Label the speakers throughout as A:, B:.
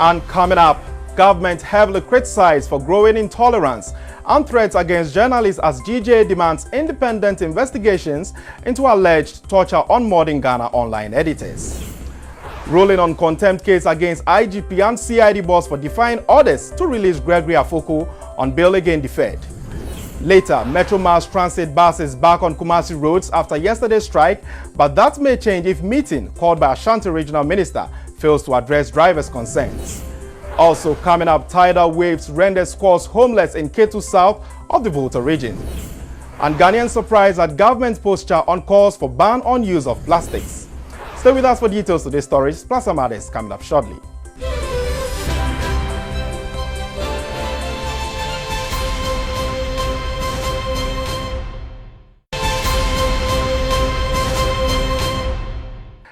A: And coming up, government heavily criticized for growing intolerance and threats against journalists as GJA demands independent investigations into alleged torture on modern Ghana online editors. Ruling on contempt case against IGP and CID boss for defying orders to release Gregory Afoko on bail again deferred. Later, Metro Mass Transit bus is back on Kumasi roads after yesterday's strike, but that may change if meeting called by Ashanti Regional Minister fails to address drivers' concerns. Also coming up, tidal waves rendered squaws homeless in Ketu South of the Volta region. And Ghanaians surprised at government's posture on calls for ban on use of plastics. Stay with us for details to these stories, plus some others coming up shortly.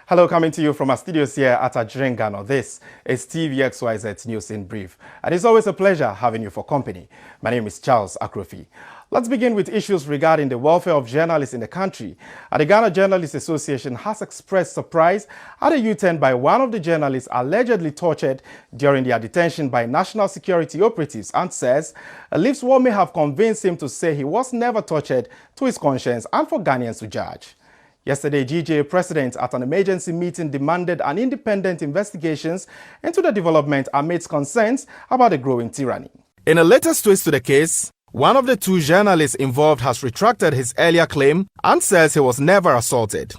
A: Hello, coming to you from our studios here at Ghana. This is TVXYZ News in Brief. And it's always a pleasure having you for company. My name is Charles Akrofi. Let's begin with issues regarding the welfare of journalists in the country. The Ghana Journalists Association has expressed surprise at a U-turn by one of the journalists allegedly tortured during their detention by national security operatives and says believes what may have convinced him to say he was never tortured to his conscience and for Ghanaians to judge. Yesterday, GJA president at an emergency meeting demanded an independent investigations into the development amidst concerns about the growing tyranny. In a latest twist to the case, one of the two journalists involved has retracted his earlier claim and says he was never assaulted.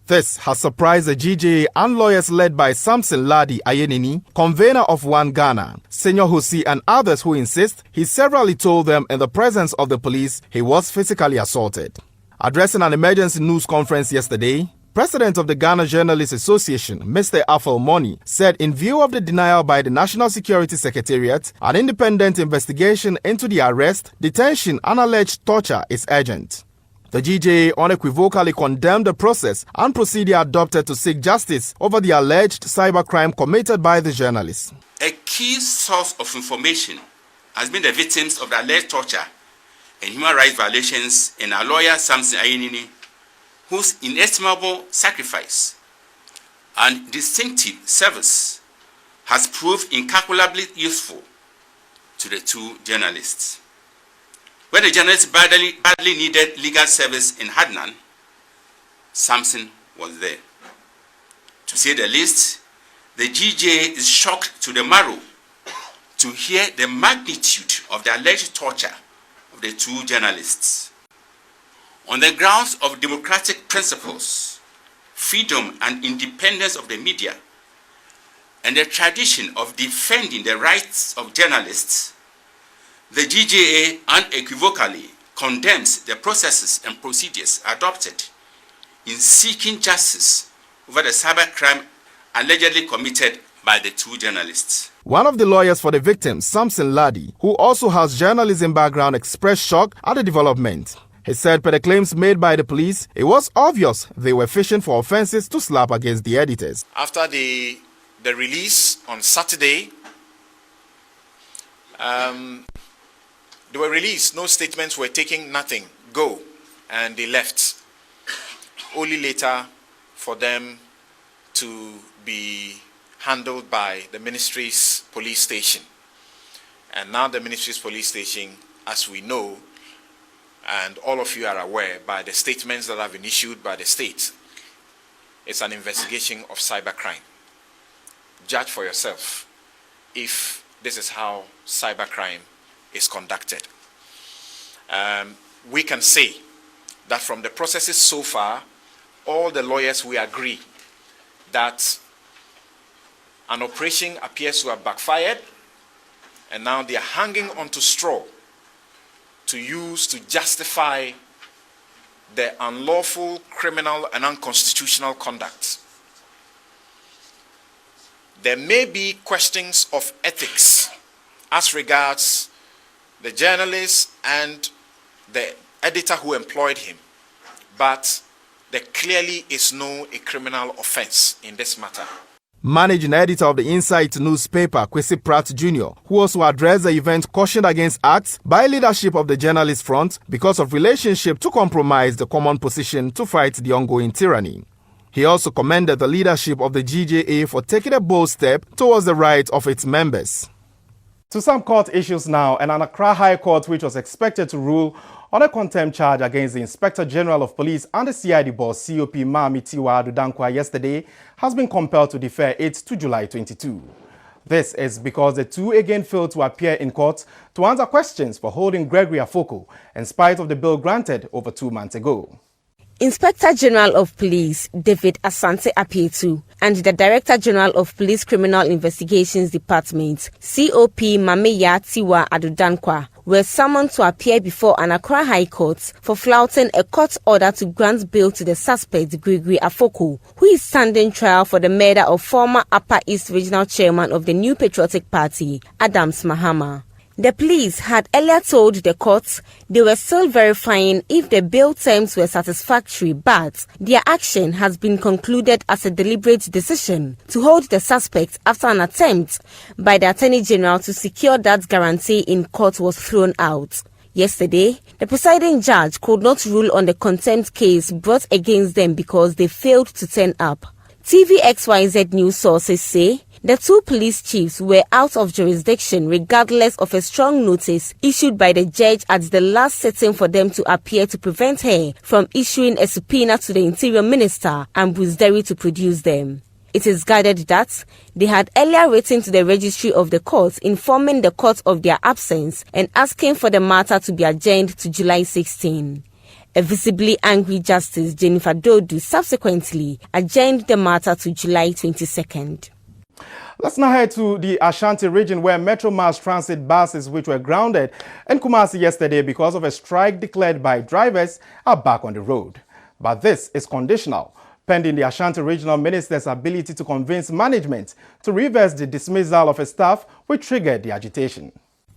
A: This has surprised the GJA and lawyers led by Samson Ladi Ayenini, convener of One Ghana, Senior Husi and others who insist he severally told them in the presence of the police he was physically assaulted. Addressing an emergency news conference yesterday, President of the Ghana Journalists Association, Mr. Afel Moni, said in view of the denial by the National Security Secretariat, an independent investigation into the arrest, detention and alleged torture is urgent. The GJA unequivocally condemned the process and procedure adopted to seek justice over the alleged cybercrime committed by the journalists.
B: A key source of information has been the victims of the alleged torture and human rights violations in our lawyer Samson Ayenini, whose inestimable sacrifice and distinctive service has proved incalculably useful to the two journalists. When the journalists badly needed legal service in Hadnan, Samson was there. To say the least, the GJA is shocked to the marrow to hear the magnitude of the alleged torture of the two journalists. On the grounds of democratic principles, freedom and independence of the media, and the tradition of defending the rights of journalists, the GJA unequivocally condemns the processes and procedures adopted in seeking justice over the cybercrime allegedly committed by the two journalists.
A: One of the lawyers for the victims, Samson Ladi, who also has journalism background, expressed shock at the development. He said per the claims made by the police, it was obvious they were fishing for offenses to slap against the editors.
C: After the release on Saturday, they were released, no statements were taken, nothing, go, and they left. Only later for them to be handled by the ministry's police station. And now the ministry's police station, as we know, and all of you are aware by the statements that have been issued by the state, it's an investigation of cybercrime. Judge for yourself if this is how cybercrime is conducted. We can say that from the processes so far, all the lawyers, we agree that an operation appears to have backfired, and now they are hanging onto straw to use to justify the unlawful, criminal, and unconstitutional conduct. There may be questions of ethics as regards the journalist and the editor who employed him, but there clearly is no criminal offense in this matter.
A: Managing editor of the Insight newspaper, Kwesi Pratt Jr., who also addressed the event, cautioned against acts by leadership of the journalist front because of relationship to compromise the common position to fight the ongoing tyranny.
D: He also commended the leadership of the GJA for taking a bold step towards the rights of its members.
A: To some court issues now, and an Accra High Court which was expected to rule on a contempt charge against the Inspector General of Police and the CID boss COP Maami Tiwa Adudankwa yesterday has been compelled to defer it to July 22. This is because the two again failed to appear in court to answer questions for holding Gregory Afoko in spite of the bill granted over 2 months ago.
E: Inspector General of Police David Asante Apietu and the Director General of Police Criminal Investigations Department COP Mameya Tiwa Adudankwa were summoned to appear before an Accra High Court for flouting a court order to grant bail to the suspect Gregory Afoko, who is standing trial for the murder of former Upper East Regional Chairman of the New Patriotic Party, Adams Mahama. The police had earlier told the court they were still verifying if the bail terms were satisfactory, but their action has been concluded as a deliberate decision to hold the suspect after an attempt by the Attorney General to secure that guarantee in court was thrown out. Yesterday, the presiding judge could not rule on the contempt case brought against them because they failed to turn up. TVXYZ news sources say the two police chiefs were out of jurisdiction regardless of a strong notice issued by the judge at the last sitting for them to appear to prevent her from issuing a subpoena to the Interior Minister and Busderi to produce them. It is gathered that they had earlier written to the registry of the court informing the court of their absence and asking for the matter to be adjourned to July 16. A visibly angry Justice Jennifer Dodu subsequently adjourned the matter to July 22nd.
A: Let's now head to the Ashanti region where Metro Mass Transit buses which were grounded in Kumasi yesterday because of a strike declared by drivers are back on the road. But this is conditional, pending the Ashanti Regional Minister's ability to convince management to reverse the dismissal of a staff which triggered the agitation.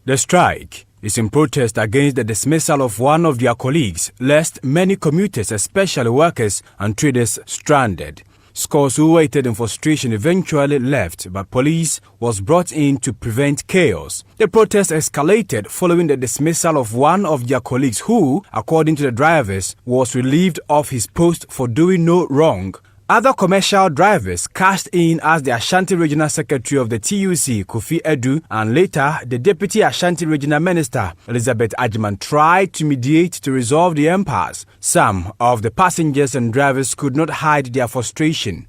F: The strike is in protest against the dismissal of one of their colleagues, lest many commuters, especially workers and traders, stranded. Scores who waited in frustration eventually left, but police was brought in to prevent chaos. The protest escalated following the dismissal of one of their colleagues who, according to the drivers, was relieved of his post for doing no wrong. Other commercial drivers cashed in as the Ashanti Regional Secretary of the TUC, Kofi Edu, and later the Deputy Ashanti Regional Minister, Elizabeth Ajiman, tried to mediate to resolve the impasse. Some of the passengers and drivers could not hide their frustration.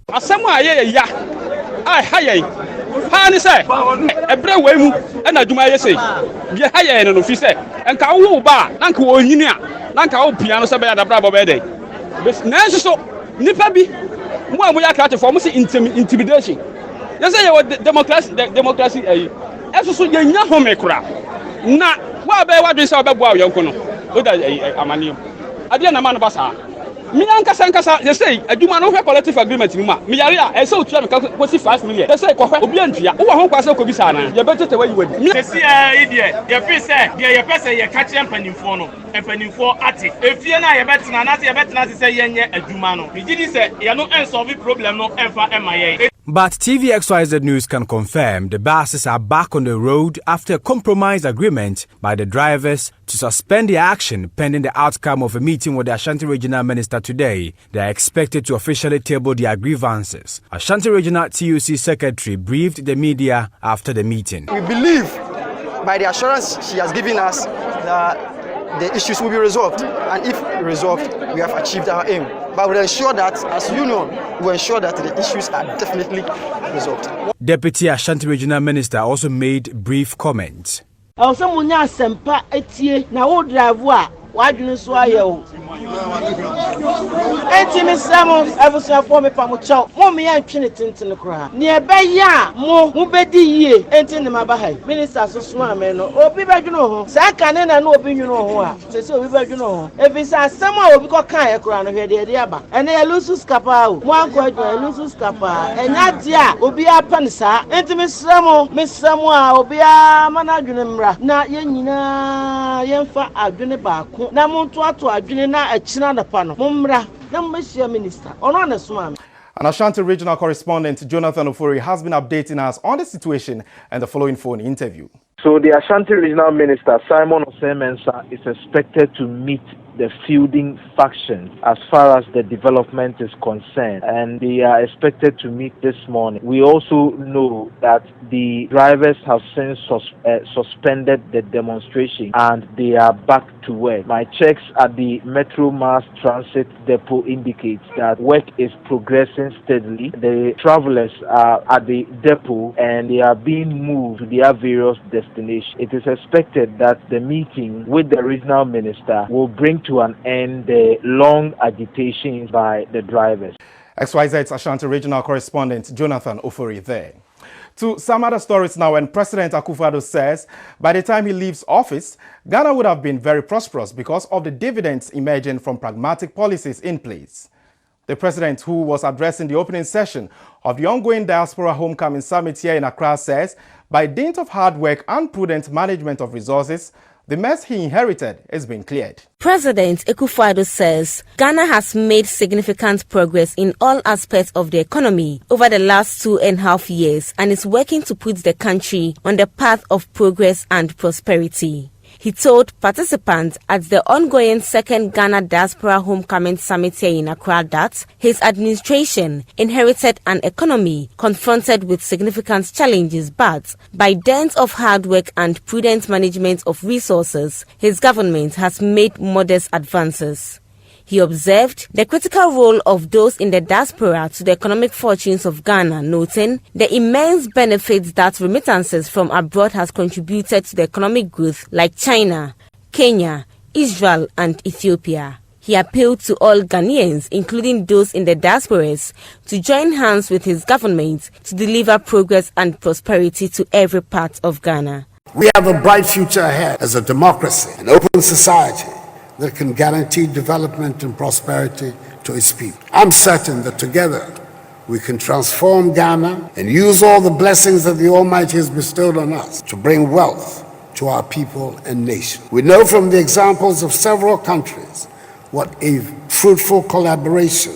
G: More we are catching for intimidation. You say you democracy. Eso so ye nya home kura. Na wa be wa dwen say obegbo ayenko no. O da amani. Ade na ma no basa. Me ankasa you say adwuma no hwe collective agreement ni ma. Me yare a say otua me kosi 5 million. You say kohwe obi antua. Wo ho kwase ko bisa na. Ye betete wa yiwadi.
H: Se si idie. Ye fi say ye pese ye ka kire mpanimfo no. Mpanimfo ate. Efie na ye betena na ye betena say ye nye adwuma no. Me gidi say ye no solve problem no emfa emaye.
F: But TVXYZ News can confirm the buses are back on the road after a compromise agreement by the drivers to suspend their action pending the outcome of a meeting with the Ashanti Regional Minister today. They are expected to officially table their grievances. Ashanti Regional TUC Secretary briefed the media after the meeting.
I: We believe by the assurance she has given us that the issues will be resolved, and if resolved, we have achieved our aim. But we'll ensure that, as union, we'll ensure that the issues are definitely resolved.
F: Deputy Ashanti Regional Minister also made brief comments.
J: Minister so small man no obi bedwuno ho sa kane na no obi nwuno ho a se se obi bedwuno ho efisa sama obi ko kan e kura no hwede de aba ene ya lusus kapa o mo anko adwa lusus kapa enya dia obi apan sa enti mesramo a obi a manadwene mra na yenyina yemfa adwene baako na monto ato adwene na akina na pa no mommra na mmehia minister ono na suma.
A: An Ashanti regional correspondent, Jonathan Ofori, has been updating us on the situation and the following phone interview.
K: So the Ashanti regional minister, Simon Osemensa, is expected to meet the feuding factions as far as the development is concerned, and they are expected to meet this morning. We also know that the drivers have since suspended the demonstration and they are back to work. My checks at the Metro Mass Transit Depot indicates that work is progressing steadily. The travelers are at the depot and they are being moved to their various destinations. It is expected that the meeting with the regional minister will bring to an end the long agitations by the drivers.
A: XYZ's Ashanti regional correspondent Jonathan Ofori there. To some other stories now, and President Akrofi says by the time he leaves office, Ghana would have been very prosperous because of the dividends emerging from pragmatic policies in place. The president, who was addressing the opening session of the ongoing Diaspora Homecoming Summit here in Accra, says by dint of hard work and prudent management of resources, the mess he inherited is being cleared.
E: President Akrofi says Ghana has made significant progress in all aspects of the economy over the last 2.5 years and is working to put the country on the path of progress and prosperity. He told participants at the ongoing second Ghana Diaspora Homecoming Summit here in Accra that his administration inherited an economy confronted with significant challenges, but by dint of hard work and prudent management of resources, his government has made modest advances. He observed the critical role of those in the diaspora to the economic fortunes of Ghana, noting the immense benefits that remittances from abroad has contributed to the economic growth, like China, Kenya, Israel and Ethiopia. He appealed to all Ghanaians, including those in the diasporas, to join hands with his government to deliver progress and prosperity to every part of Ghana.
L: We have a bright future ahead as a democracy, an open society that can guarantee development and prosperity to its people. I'm certain that together we can transform Ghana and use all the blessings that the Almighty has bestowed on us to bring wealth to our people and nation. We know from the examples of several countries what a fruitful collaboration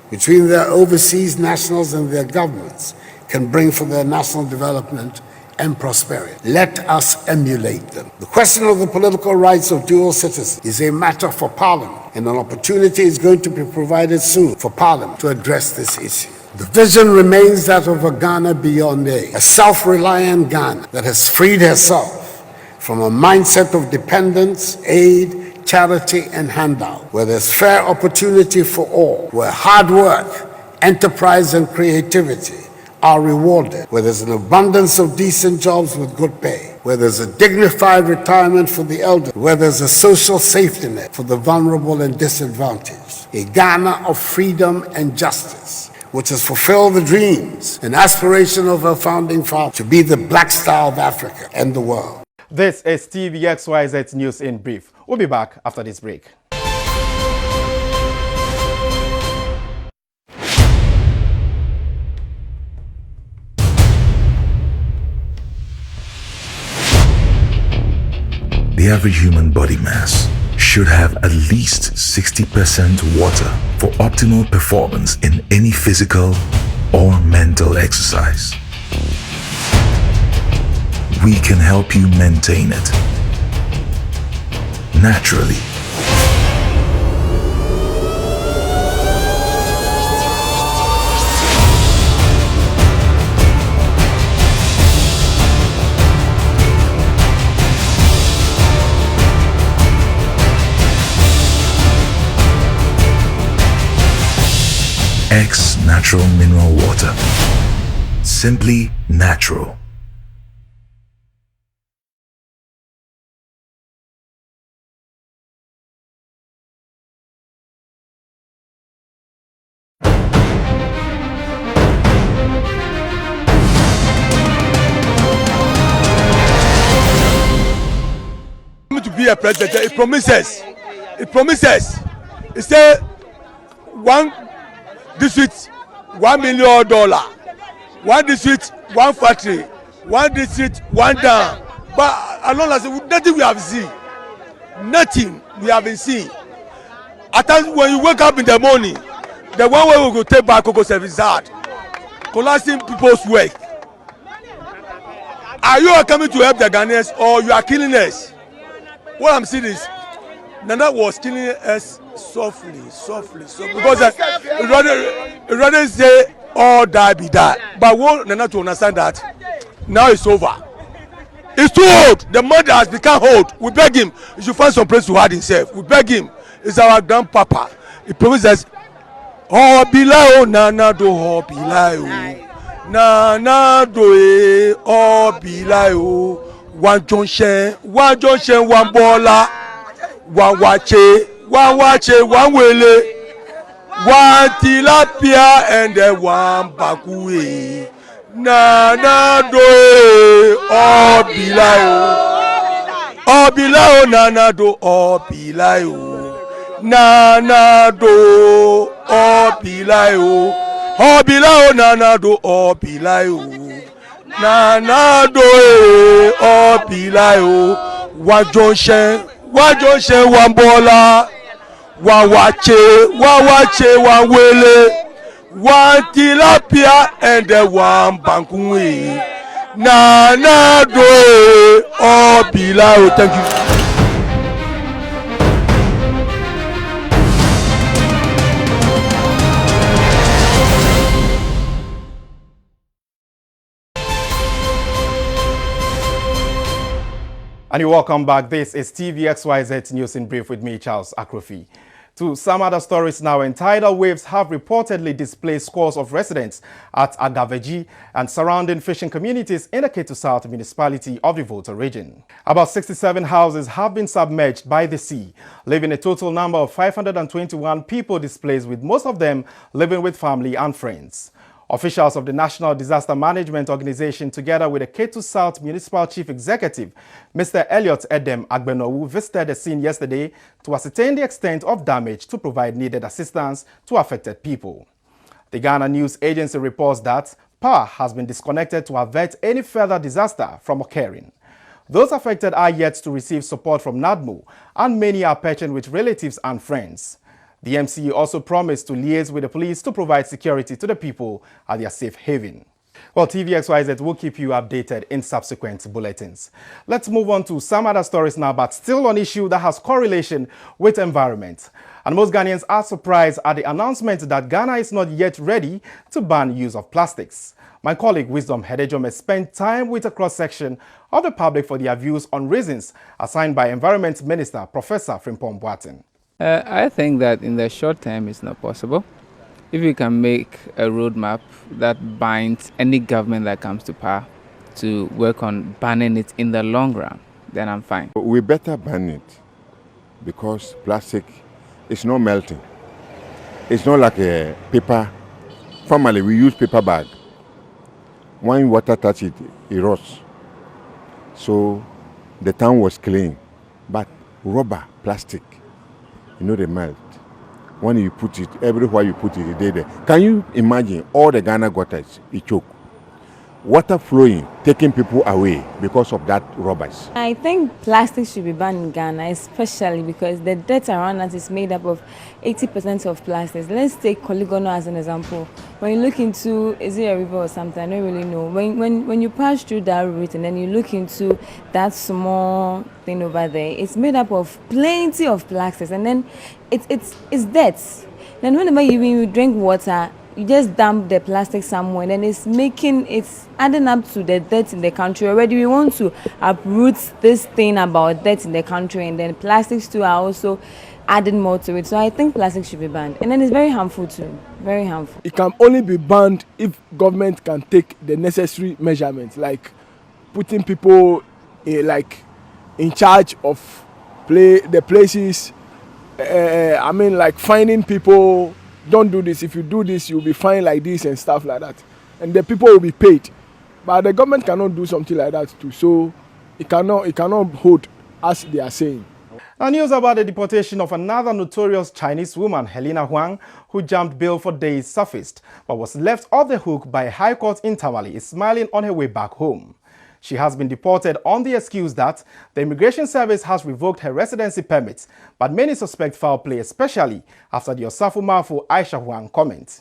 L: between their overseas nationals and their governments can bring for their national development and prosperity. Let us emulate them. The question of the political rights of dual citizens is a matter for Parliament, and an opportunity is going to be provided soon for Parliament to address this issue. The vision remains that of a Ghana beyond a self-reliant Ghana that has freed herself from a mindset of dependence, aid, charity, and handout, where there's fair opportunity for all, where hard work, enterprise, and creativity are rewarded, where there's an abundance of decent jobs with good pay, where there's a dignified retirement for the elderly, where there's a social safety net for the vulnerable and disadvantaged. A Ghana of freedom and justice, which has fulfilled the dreams and aspiration of our founding father to be the Black Star of Africa and the world.
A: This is TVXYZ News in Brief. We'll be back after this break.
M: The average human body mass should have at least 60% water for optimal performance in any physical or mental exercise. We can help you maintain it naturally. X Natural Mineral Water. Simply natural.
N: To be a president, it promises. It says one district, $1 million. One district, one factory. One district, one dam. But as long as nothing we have seen, nothing we haven't seen. At times when you wake up in the morning, the one way we go take back Coco service is hard. Collapsing people's work. Are you coming to help the Ghanaians or you are killing us? What I'm saying is, Nana was killing us softly, because rather say all die be die. But we want Nana to understand that now it's over. It's too old. The mother has become old. We beg him. He should find some place to hide himself. We beg him. It's our grandpapa. He promises, oh, Bilao, Nana do, oh, Bilao. Nana do, oh, Bilao. One junction, one bola. One wache, one wele. One tilapia and then one bakue. Nana do oh bilao nana do oh bilao nana do oh bilao nana do oh bilao nana do oh bilao wajonse one bola wawache one wele. One tilapia and the one bankui. Nana do oh bilao. Thank you.
A: And you're welcome back. This is TVXYZ News in Brief with me, Charles Akrofi. To some other stories now, tidal waves have reportedly displaced scores of residents at Agaveji and surrounding fishing communities in the Ketu South municipality of the Volta region. About 67 houses have been submerged by the sea, leaving a total number of 521 people displaced, with most of them living with family and friends. Officials of the National Disaster Management Organization, together with the Ketu South Municipal Chief Executive, Mr. Elliot Edem Agbenowu, visited the scene yesterday to ascertain the extent of damage to provide needed assistance to affected people. The Ghana News Agency reports that power has been disconnected to avert any further disaster from occurring. Those affected are yet to receive support from NADMO, and many are perching with relatives and friends. The MCE also promised to liaise with the police to provide security to the people at their safe haven. Well, TVXYZ will keep you updated in subsequent bulletins. Let's move on to some other stories now, but still on issue that has correlation with environment. And most Ghanaians are surprised at the announcement that Ghana is not yet ready to ban use of plastics. My colleague Wisdom Hedejome spent time with a cross-section of the public for their views on reasons assigned by Environment Minister Professor Frimpong Boateng.
O: I think that in the short term it's not possible. If we can make a roadmap that binds any government that comes to power to work on banning it in the long run, then I'm fine.
P: We better ban it because plastic is not melting. It's not like a paper. Formerly we use paper bag. When water touch it, it rots. So the town was clean. But rubber, plastic, they melt. When you put it, everywhere you put it, they there. Can you imagine all the Ghana gutters, it choke? Water flowing, taking people away because of that rubbish.
Q: I think plastic should be banned in Ghana, especially because the dirt around us is made up of 80% of plastics. Let's take Polygonal as an example. When you look into, is it a river or something? I don't really know. When you pass through that route and then you look into that small thing over there, it's made up of plenty of plastics, and then it's dirt. Then whenever you drink water, you just dump the plastic somewhere, and then it's adding up to the dirt in the country already. We want to uproot this thing about dirt in the country, and then plastics too are also adding more to it. So I think plastic should be banned, and then it's very harmful too, very harmful.
R: It can only be banned if government can take the necessary measurements, like putting people in charge of the places. Like finding people. Don't do this. If you do this, you'll be fined like this and stuff like that. And the people will be paid. But the government cannot do something like that too. So it cannot hold, as they are saying.
A: Now, news about the deportation of another notorious Chinese woman, Helena Huang, who jumped bail for days, surfaced, but was left off the hook by a high court in Tamale, is smiling on her way back home. She has been deported on the excuse that the Immigration Service has revoked her residency permit, but many suspect foul play, especially after the Osafo Mafo Aisha Huang comment.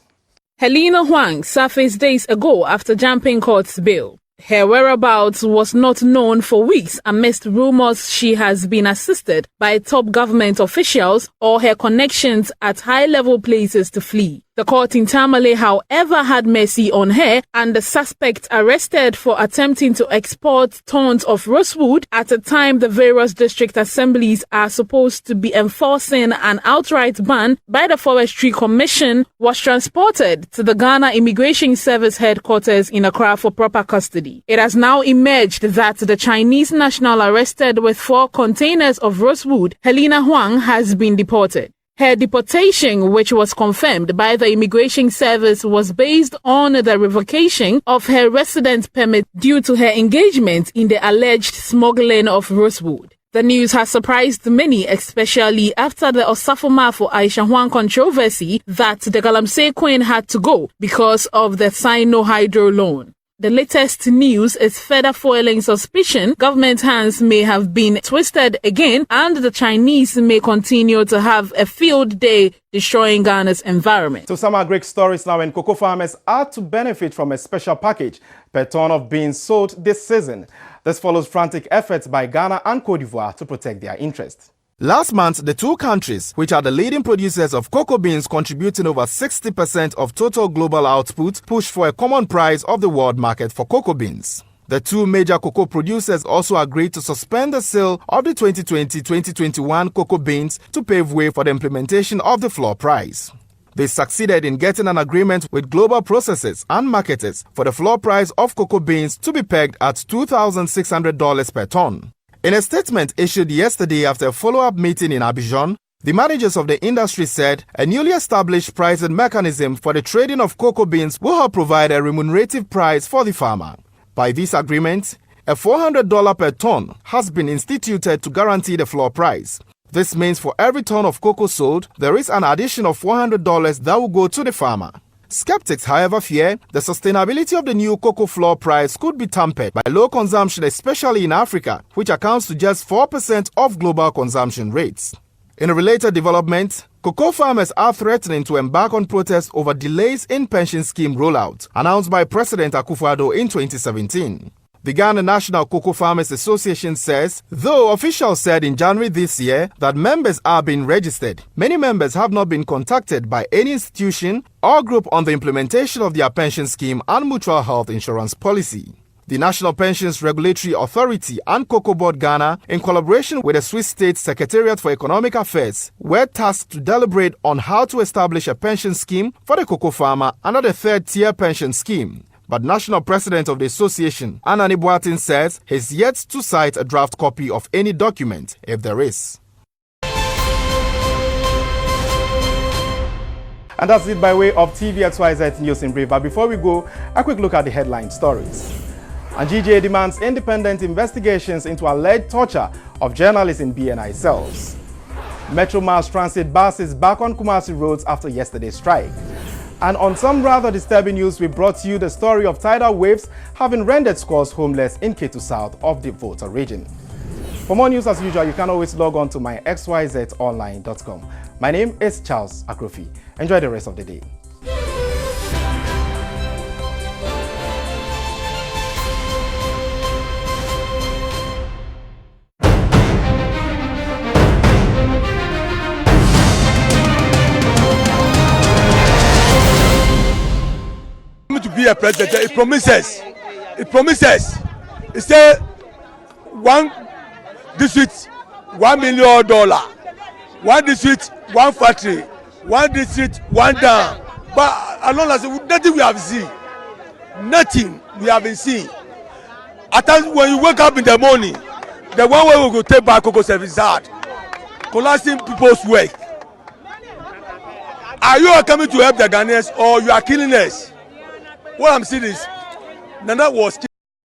S: Helena Huang surfaced days ago after jumping court's bail. Her whereabouts was not known for weeks amidst rumors she has been assisted by top government officials or her connections at high-level places to flee. The court in Tamale, however, had mercy on her and the suspect arrested for attempting to export tons of rosewood at a time the various district assemblies are supposed to be enforcing an outright ban by the Forestry Commission was transported to the Ghana Immigration Service headquarters in Accra for proper custody. It has now emerged that the Chinese national arrested with 4 containers of rosewood, Helena Huang, has been deported. Her deportation, which was confirmed by the Immigration Service, was based on the revocation of her residence permit due to her engagement in the alleged smuggling of rosewood. The news has surprised many, especially after the Osafo Aisha Huang controversy that the Galamsey Queen had to go because of the Sino-Hydro loan. The latest news is further foiling suspicion government hands may have been twisted again and the Chinese may continue to have a field day destroying Ghana's environment.
A: So some are great stories now, and cocoa farmers are to benefit from a special package per ton of beans sold this season. This follows frantic efforts by Ghana and Cote d'Ivoire to protect their interests.
D: Last month, the two countries, which are the leading producers of cocoa beans contributing over 60% of total global output, pushed for a common price of the world market for cocoa beans. The two major cocoa producers also agreed to suspend the sale of the 2020-2021 cocoa beans to pave way for the implementation of the floor price. They succeeded in getting an agreement with global processors and marketers for the floor price of cocoa beans to be pegged at $2,600 per ton. In a statement issued yesterday after a follow-up meeting in Abidjan, the managers of the industry said a newly established pricing mechanism for the trading of cocoa beans will help provide a remunerative price for the farmer. By this agreement, a $400 per ton has been instituted to guarantee the floor price. This means for every ton of cocoa sold, there is an addition of $400 that will go to the farmer. Skeptics, however, fear the sustainability of the new cocoa floor price could be tampered by low consumption, especially in Africa, which accounts to just 4% of global consumption rates. In a related development, cocoa farmers are threatening to embark on protests over delays in pension scheme rollout, announced by President Akrofi in 2017. The Ghana National Cocoa Farmers Association says, though officials said in January this year that members are being registered, many members have not been contacted by any institution or group on the implementation of their pension scheme and mutual health insurance policy. The National Pensions Regulatory Authority and Cocoa Board Ghana, in collaboration with the Swiss State Secretariat for Economic Affairs, were tasked to deliberate on how to establish a pension scheme for the cocoa farmer under the third-tier pension scheme. But National President of the Association, Anani Boatin, says he's yet to cite a draft copy of any document, if there is.
A: And that's it by way of TVXYZ News in Brief. But before we go, a quick look at the headline stories. And GJA demands independent investigations into alleged torture of journalists in BNI cells. Metro Mass Transit buses back on Kumasi roads after yesterday's strike. And on some rather disturbing news, we brought you the story of tidal waves having rendered scores homeless in Ketu South of the Volta region. For more news as usual, you can always log on to my xyzonline.com. My name is Charles Akrofi. Enjoy the rest of the day.
N: To be a president, it promises. It said one district, $1 million. One district, one factory. One district, one dam. But as long as nothing we have seen, nothing we haven't seen. At times when you wake up in the morning, the one way we go take back cocoa service is hard. Collapsing people's work. Are you all coming to help the Ghanaians or you are killing us? What I'm saying is, Nana was